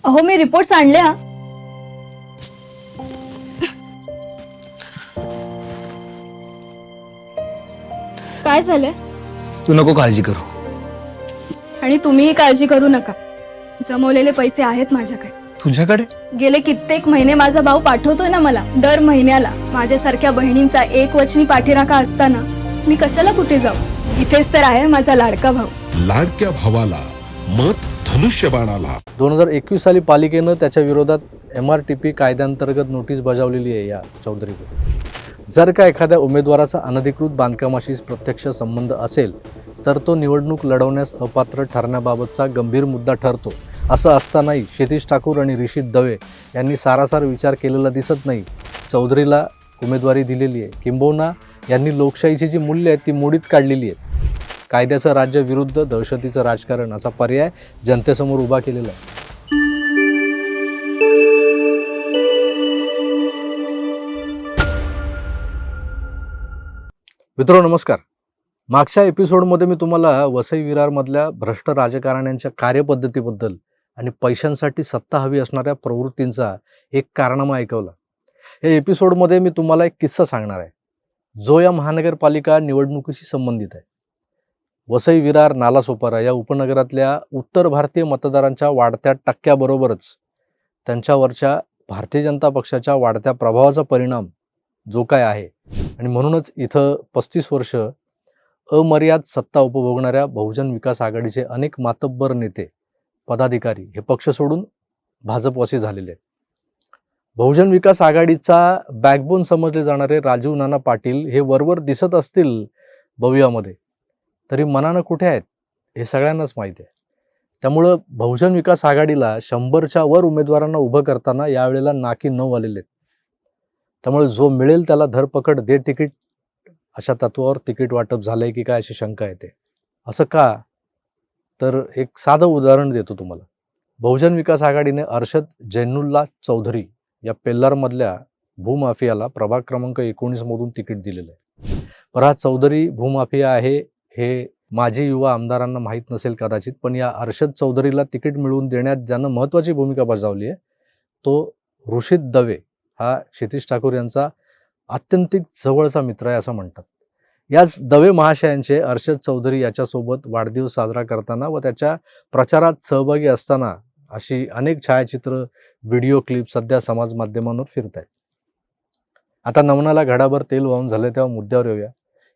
अहो मी रिपोर्ट्स आणले हा. काय झालंय? तू नको काळजी करू. आणि तुम्हीही काळजी करू नका. जमवलेले पैसे आहेत माझ्याकडे. तुझ्याकडे? गेले कित्येक महिने माझा भाऊ पाठवतोय ना मला दर महिन्याला. माझ्यासारख्या बहिणींचा एकवचनी पाठीराखा असताना मी कशाला कुठे जाऊ? इथेच तर आहे माझा लाडका भाऊ. लाडक्या भावाला मत धनुष्यबाणाला. 2021 साली पालिकेनं त्याच्या विरोधात MRTP कायद्याअंतर्गत नोटीस बजावलेली आहे या चौधरीकडे. जर का एखाद्या उमेदवाराचा अनधिकृत बांधकामाशी प्रत्यक्ष संबंध असेल तर तो निवडणूक लढवण्यास अपात्र ठरण्याबाबतचा गंभीर मुद्दा ठरतो. असं असतानाही क्षितिज ठाकूर आणि ऋषित दवे यांनी सारासार विचार केलेला दिसत नाही. चौधरीला उमेदवारी दिलेली आहे, किंबहुना यांनी लोकशाहीची जी मूल्य आहेत ती मोडीत काढलेली आहेत. कायद्याचं राज्य विरुद्ध दहशतीचं राजकारण असा पर्याय जनतेसमोर उभा केलेला आहे. मित्रांनो नमस्कार. मागच्या एपिसोडमध्ये मी तुम्हाला वसई विरारमधल्या भ्रष्ट राजकारण्यांच्या कार्यपद्धतीबद्दल आणि पैशांसाठी सत्ता हवी असणाऱ्या प्रवृत्तींचा एक कारनामा ऐकवला. या एपिसोडमध्ये मी तुम्हाला एक किस्सा सांगणार आहे जो या महानगरपालिका निवडणुकीशी संबंधित आहे. वसई विरार नालासोपारा या उपनगरातल्या उत्तर भारतीय मतदारांच्या वाढत्या टक्क्याबरोबरच त्यांच्यावरच्या भारतीय जनता पक्षाच्या वाढत्या प्रभावाचा परिणाम जो काय आहे, आणि म्हणूनच इथं 35 वर्ष अमर्याद सत्ता उपभोगणाऱ्या बहुजन विकास आघाडीचे अनेक मातब्बर नेते पदाधिकारी हे पक्ष सोडून भाजपवासी झालेले आहेत. बहुजन विकास आघाडीचा बॅकबोन समजले जाणारे राजीव नाना पाटील हे वरवर दिसत असतील भव्यामध्ये, तरी मनानं कुठे आहेत हे सगळ्यांनाच माहिती आहे. त्यामुळं बहुजन विकास आघाडीला 100च्या वर उमेदवारांना उभं करताना यावेळेला नाकी 9 आलेले आहेत. त्यामुळे जो मिळेल त्याला धरपकड दे तिकीट अशा तत्वावर तिकीट वाटप झालंय की काय अशी शंका येते. असं का? तर एक साधं उदाहरण देतो तुम्हाला. बहुजन विकास आघाडीने अर्शद जैनुल्ला चौधरी या पेल्लारमधल्या भूमाफियाला प्रभाग क्रमांक 19 मधून तिकीट दिलेलं आहे. पण हा चौधरी भूमाफिया आहे हे माजी युवा आमदारांना माहीत नसेल कदाचित, पण या अर्शद चौधरीला तिकीट मिळवून देण्यात ज्यानं महत्त्वाची भूमिका बजावली आहे तो ऋषित दवे हा क्षितिज ठाकूर यांचा आत्यंतिक जवळचा मित्र आहे असं म्हणतात. याच दवे महाशयांचे अर्शद चौधरी याच्यासोबत वाढदिवस साजरा करताना व त्याच्या प्रचारात सहभागी असताना अशी अनेक छायाचित्र व्हिडिओ क्लिप सध्या समाज माध्यमांवर फिरत आहेत. आता नमनाला घडाभर तेल वाहून झाले तेव्हा मुद्द्यावर येऊया.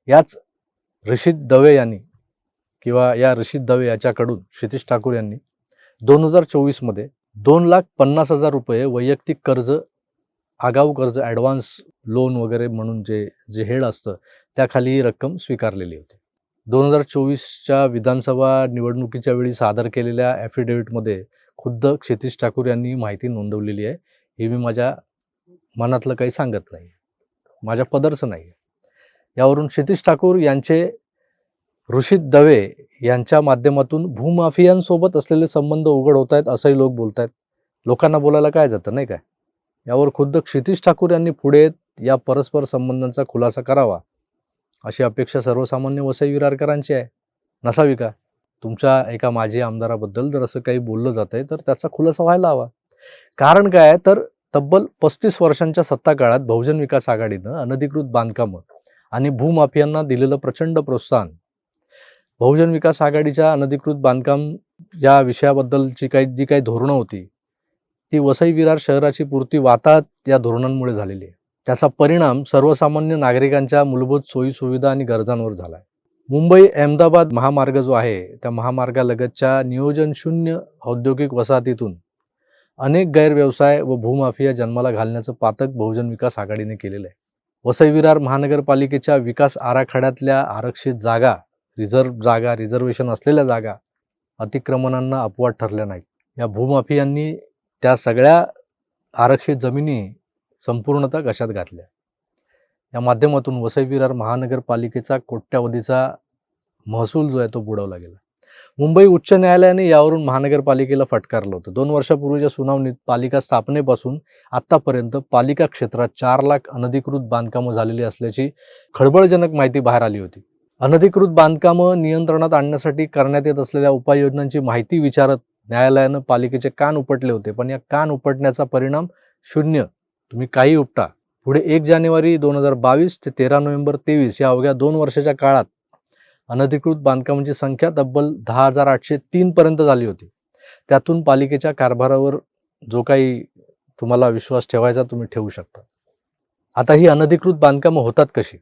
याच ऋषित दवे यांनी किंवा या ऋषित दवे याच्याकडून क्षितिज ठाकूर यांनी 2024 मध्ये 2,50,000 रुपये वैयक्तिक कर्ज, आगाऊ कर्ज, ॲडव्हान्स लोन वगैरे म्हणून जे हेड असतं त्याखाली ही रक्कम स्वीकारलेली होती. 2024च्या विधानसभा निवडणुकीच्या वेळी सादर केलेल्या ॲफिडेव्हिटमध्ये खुद्द क्षितिज ठाकूर यांनी माहिती नोंदवलेली आहे. ही मी माझ्या मनातलं काही सांगत नाही, माझ्या पदरचं नाही. यावरून क्षितिज ठाकूर यांचे ऋषित दवे यांच्या माध्यमातून भूमाफियांसोबत असलेले संबंध उघड होत आहेत असंही लोक बोलत आहेत. लोकांना बोलायला काय जातं नाही काय. यावर खुद्द क्षितिज ठाकूर यांनी पुढे या परस्पर संबंधांचा खुलासा करावा अशी अपेक्षा सर्वसामान्य वसई विरारकरांची आहे. नसावी का? तुमच्या एका माजी आमदाराबद्दल जर असं काही बोललं जात आहे तर त्याचा खुलासा व्हायला हवा. कारण काय आहे तर तब्बल 35 वर्षांच्या सत्ता काळात बहुजन विकास आघाडीनं अनधिकृत बांधकामं आणि भूमाफियांना दिलेलं प्रचंड प्रोत्साहन, बहुजन विकास आघाडीच्या अनधिकृत बांधकाम या विषयाबद्दलची जी काही धोरणं होती ती वसई विरार शहराची पुरती वाताहत या धोरणांमुळे झालेली आहे. त्याचा परिणाम सर्वसामान्य नागरिकांच्या मूलभूत सोयीसुविधा आणि गरजांवर झाला आहे. मुंबई अहमदाबाद महामार्ग जो आहे त्या महामार्गालगतच्या नियोजन शून्य औद्योगिक वसाहतीतून अनेक गैरव्यवसाय व भूमाफिया जन्माला घालण्याचं पातक बहुजन विकास आघाडीने केलेलं आहे. वसई विरार महानगरपालिकेच्या विकास आराखड्यातल्या आरक्षित जागा, रिझर्वेशन असलेल्या जागा अतिक्रमणांना अपवाद ठरल्या नाहीत. या भूमाफियांनी त्या सगळ्या आरक्षित जमिनी संपूर्णतः कशात घातल्या. या माध्यमातून वसई विरार महानगरपालिकेचा कोट्यावधीचा महसूल जो आहे तो बुडवला गेला. मुंबई उच्च न्यायालयाने यावरून महानगरपालिकेला फटकारलं होतं. 2 वर्षापूर्वीच्या सुनावणीत पालिका स्थापनेपासून आत्तापर्यंत पालिका क्षेत्रात 4 लाख अनधिकृत बांधकामं झालेली असल्याची खळबळजनक माहिती बाहेर आली होती. अनधिकृत बांधकामं नियंत्रणात आणण्यासाठी करण्यात येत असलेल्या उपाययोजनांची माहिती विचारत न्यायालयानं पालिकेचे कान उपटले होते, पण या कान उपटण्याचा परिणाम शून्य. तुम्ही काही उपटा. पुढे 1 जानेवारी 2022 ते 13 नोव्हेंबर 23 या अवघ्या 2 वर्षाच्या काळात अनधिकृत बांधकामांची संख्या तब्बल 10,803 पर्यंत झाली होती. त्यातून पालिकेच्या कारभारावर जो काही तुम्हाला विश्वास ठेवायचा तुम्ही ठेवू शकता. आता ही अनधिकृत बांधकामं होतात कशी?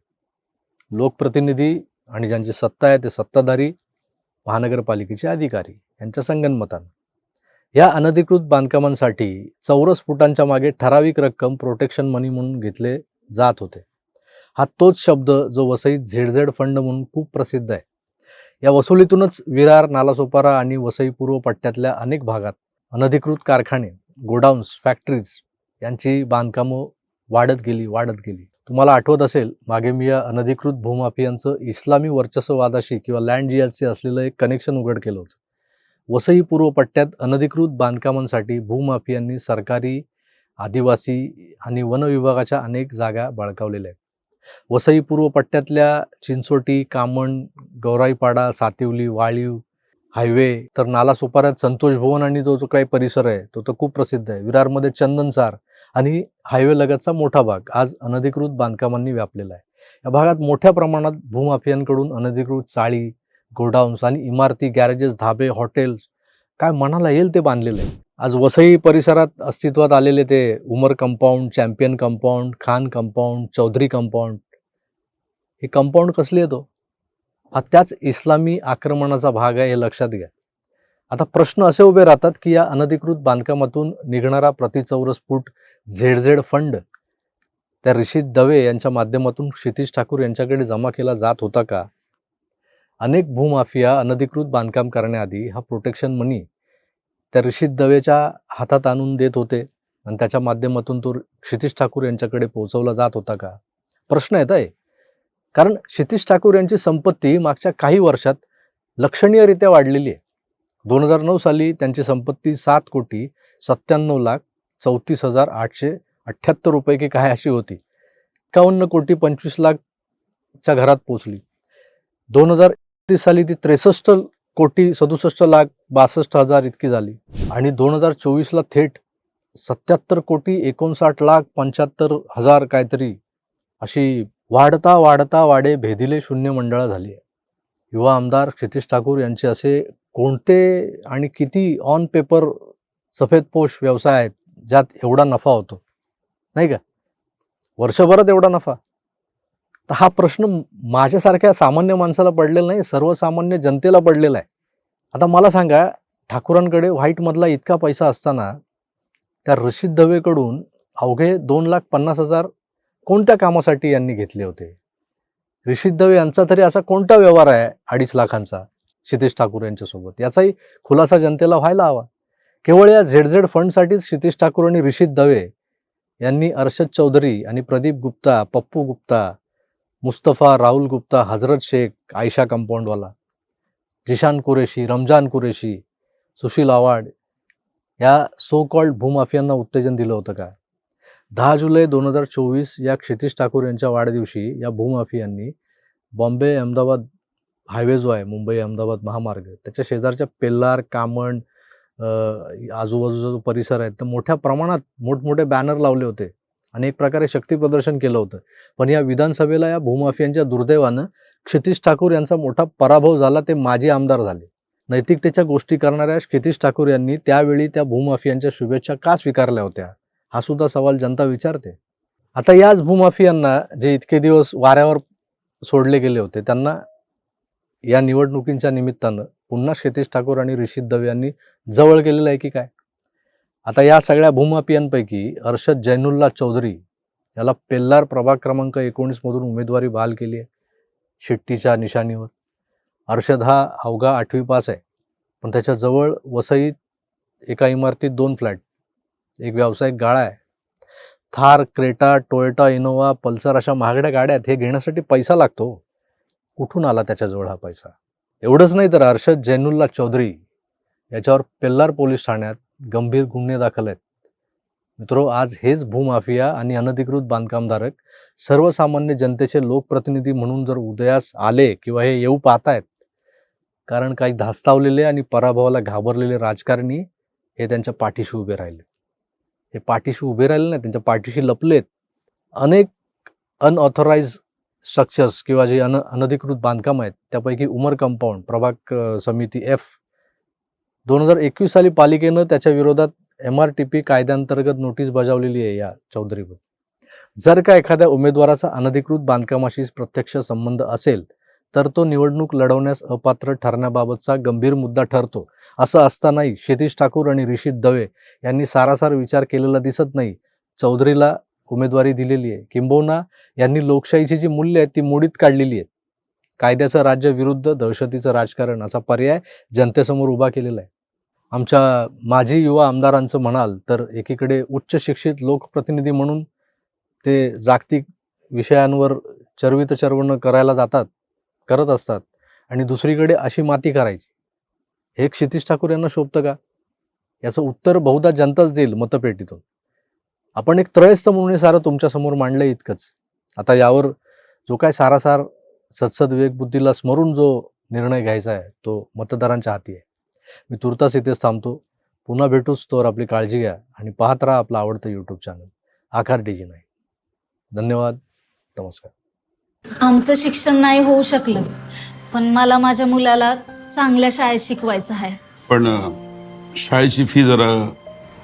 लोकप्रतिनिधी आणि ज्यांची सत्ता आहे ते सत्ताधारी, महानगरपालिकेचे अधिकारी यांच्या संगनमतानं या अनधिकृत बांधकामांसाठी चौरस फुटांच्या मागे ठराविक रक्कम प्रोटेक्शन मनी म्हणून घेतले जात होते. हा तोच शब्द जो वसईत झेड फंड म्हणून खूप प्रसिद्ध आहे. या वसुलीतूनच विरार, नालासोपारा आणि वसई पूर्व पट्ट्यातल्या अनेक भागात अनधिकृत कारखाने, गोडाऊन्स, फॅक्टरीज यांची बांधकामं वाढत गेली. तुम्हाला आठवत असेल, मागे मी या अनधिकृत भूमाफियांचं इस्लामी वर्चस्ववादाशी किंवा लँड जिहादशी असलेलं एक कनेक्शन उघड केलं होतं. वसई पूर्व पट्ट्यात अनधिकृत बांधकामांसाठी भूमाफियांनी सरकारी, आदिवासी आणि वन विभागाच्या अनेक जागा बळकावलेल्या आहेत. वसई पूर्व पट्ट्यातल्या चिंचोटी, कामण, गौराईपाडा, सातिवली, वाळीव हायवे, तर नालासोपाऱ्यात संतोष भवन आणि जो काही परिसर आहे तो तर खूप प्रसिद्ध आहे. विरारमध्ये चंदनसार आणि हायवे लगतचा मोठा भाग आज अनधिकृत बांधकामांनी व्यापलेला आहे. या भागात मोठ्या प्रमाणात भूमाफियांकडून अनधिकृत चाळी, गोडाऊन्स आणि इमारती, गॅरेजेस, धाबे, हॉटेल्स काय मनाला येईल ते बांधलेलं आहे. आज वसई परिसरात अस्तित्वात आलेले ते Umar compound, champion compound, Khan compound, Chaudhary compound, हे कंपाऊंड कसले येतो? हा त्याच इस्लामी आक्रमणाचा भाग आहे, हे लक्षात घ्या. आता प्रश्न असे उभे राहतात की या अनधिकृत बांधकामातून निघणारा प्रति चौरस फूट झेड फंड त्या ऋषित दवे यांच्या माध्यमातून क्षितिज ठाकूर यांच्याकडे जमा केला जात होता का? अनेक भूमाफिया अनधिकृत बांधकाम करण्याआधी हा प्रोटेक्शन मनी त्या ऋषित दवेच्या हातात आणून देत होते आणि त्याच्या माध्यमातून तो क्षितिज ठाकूर यांच्याकडे पोहोचवला जात होता का? प्रश्न येत आहे. कारण क्षितिज ठाकूर यांची संपत्ती मागच्या काही वर्षात लक्षणीयरित्या वाढलेली आहे. 2009 साली त्यांची संपत्ती 7,34,878 रुपये की काय अशी होती. 51,25,00,000च्या घरात पोहोचली. 2030 साली ती 63,67,62,000 इतकी झाली आणि 2024ला थेट 77,59,75,000 काहीतरी अशी वाढता वाढे भेदिले शून्य मंडळा झाली आहे. युवा आमदार क्षितिज ठाकूर यांचे असे कोणते आणि किती ऑन पेपर सफेदपोश व्यवसाय आहेत ज्यात एवढा नफा होतो, नाही का? वर्षभरात एवढा नफा. तर हा प्रश्न माझ्यासारख्या सामान्य माणसाला पडलेला नाही, सर्वसामान्य जनतेला पडलेला आहे. आता मला सांगा, ठाकूरांकडे व्हाईटमधला इतका पैसा असताना त्या रशीद दवेकडून अवघे 2,50,000 कोणत्या कामासाठी यांनी घेतले होते? रशीद दवे यांचा तरी असा कोणता व्यवहार आहे 2.5 लाखांचा क्षितिज ठाकूर यांच्यासोबत? याचाही खुलासा जनतेला व्हायला हवा. केवळ या झेड फंडसाठीच क्षितिज ठाकूर आणि ऋषित दवे यांनी अर्शद चौधरी आणि प्रदीप गुप्ता, पप्पू गुप्ता, मुस्तफा, राहुल गुप्ता, हजरत शेख, आयशा कंपाऊंडवाला, जिशान कुरेशी, रमजान कुरेशी, सुशील आवाड या सो कॉल्ड भूमाफियांना उत्तेजन दिलं होतं का? 10 जुलै 2024 या क्षितिज ठाकूर यांच्या वाढदिवशी या भूमाफियांनी बॉम्बे अहमदाबाद हायवे जो आहे, मुंबई अहमदाबाद महामार्ग, त्याच्या शेजारच्या पेल्लार, कामण, आजूबाजूचा जो परिसर आहे तर मोठ्या प्रमाणात मोठमोठे बॅनर लावले होते आणि एक प्रकारे शक्ती प्रदर्शन केलं होतं. पण या विधानसभेला या भूमाफियांच्या दुर्दैवानं क्षितिज ठाकूर यांचा मोठा पराभव झाला. ते माजी आमदार झाले. नैतिकतेच्या गोष्टी करणाऱ्या क्षितिज ठाकूर यांनी त्यावेळी त्या भूमाफियांच्या शुभेच्छा का स्वीकारल्या होत्या? हा सुद्धा सवाल जनता विचारते. आता याच भूमाफियांना जे इतके दिवस वाऱ्यावर सोडले गेले होते त्यांना या निवडणुकींच्या निमित्तानं पुन्हा क्षितिज ठाकूर आणि ऋषित दवे यांनी जवळ केलेलं आहे की काय? आता या सगळ्या भूमाफियांपैकी अर्शद जैनुल्ला चौधरी याला पेल्लार प्रभाग क्रमांक 19 मधून उमेदवारी बहाल केली आहे शिट्टीच्या निशाणीवर. अर्शद हा अवघा 8वी पास आहे, पण त्याच्या जवळ वसईत एका इमारतीत 2 फ्लॅट, एक व्यावसायिक गाळा आहे. Thar, Creta, Toyota, Innova, Pulsar अशा महागड्या गाड्या आहेत. हे घेण्यासाठी पैसा लागतो. कुठून आला त्याच्याजवळ हा पैसा? एवढंच नाही तर अर्शद जैनुल्ला चौधरी याच्यावर पेल्लार पोलीस ठाण्यात गंभीर गुन्हे दाखल आहेत. मित्रो, आज हेच भूमाफिया आणि अनधिकृत बांधकामधारक सर्वसामान्य जनतेचे लोकप्रतिनिधी म्हणून जर उदयास आले किंवा हे येऊ पाहतायत, कारण काही धास्तावलेले आणि पराभवाला घाबरलेले राजकारणी हे त्यांच्या पाठीशी उभे राहिले. हे पाठीशी उभे राहिले नाही, त्यांच्या पाठीशी लपलेत. अनेक अनऑथराइज स्ट्रक्चर्स किंवा जे अनधिकृत बांधकाम आहेत त्यापैकी उमर कंपाऊंड प्रभाग समिती F 2021 साली पालिकेनं त्याच्या विरोधात MRTP कायद्याअंतर्गत नोटीस बजावलेली आहे या चौधरीवर. जर का एखाद्या उमेदवाराचा अनधिकृत बांधकामाशी प्रत्यक्ष संबंध असेल तर तो निवडणूक लढवण्यास अपात्र ठरण्याबाबतचा गंभीर मुद्दा ठरतो. असं असतानाही क्षितिज ठाकूर आणि ऋषित दवे यांनी सारासार विचार केलेला दिसत नाही. चौधरीला उमेदवारी दिलेली आहे, किंबहुना यांनी लोकशाहीची जी मूल्य आहेत ती मोडीत काढलेली आहेत. कायद्याचं राज्य विरुद्ध दहशतीचं राजकारण असा पर्याय जनतेसमोर उभा केलेला आहे. आमच्या माजी युवा आमदारांचं म्हणाल तर एकीकडे उच्च शिक्षित लोकप्रतिनिधी म्हणून ते जागतिक विषयांवर चर्वितचर्वण करायला करत असतात आणि दुसरीकडे अशी माती करायची. हे क्षितिज ठाकूर यांना शोभतं का? याचं उत्तर बहुधा जनताच देईल मतपेटीतून. आपण एक त्रयस्थ म्हणून हे सारं तुमच्यासमोर मांडलं इतकंच. आता यावर जो काय सारासार सत्सद विवेकबुद्धीला स्मरून जो निर्णय घ्यायचा आहे तो मतदारांच्या हाती आहे. मी तुर्तास इथेच थांबतो. पुन्हा भेटूच, तोवर आपली काळजी घ्या आणि पाहत राहा आपलं आवडतं यूट्यूब चॅनल आकार DG9. धन्यवाद. नमस्कार. आमचं शिक्षण नाही होऊ शकलं, पण मला माझ्या मुलाला चांगल्या शाळेत शिकवायचं आहे. पण शाळेची फी जरा.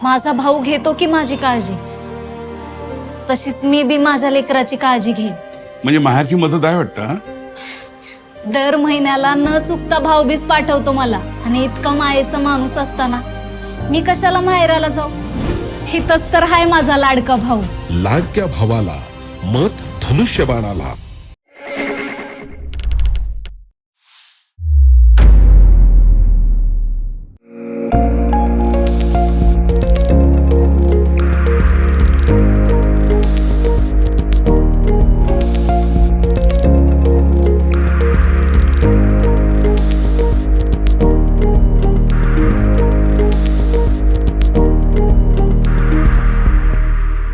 माझा भाऊ घेतो की माझी काळजी, तशीच मी बी माझ्या लेकराची काळजी घेईन. म्हणजे माहेरची मदत आहे वाटतं. हा? दर महिन्याला न चुकता भाऊबीज पाठवतो मला, आणि इतका मायेचा माणूस असताना मी कशाला माहेराला जाऊ? हितच तर हाय माझा लाडका भाऊ. लाडक्या भावाला मत धनुष्यबाणाला.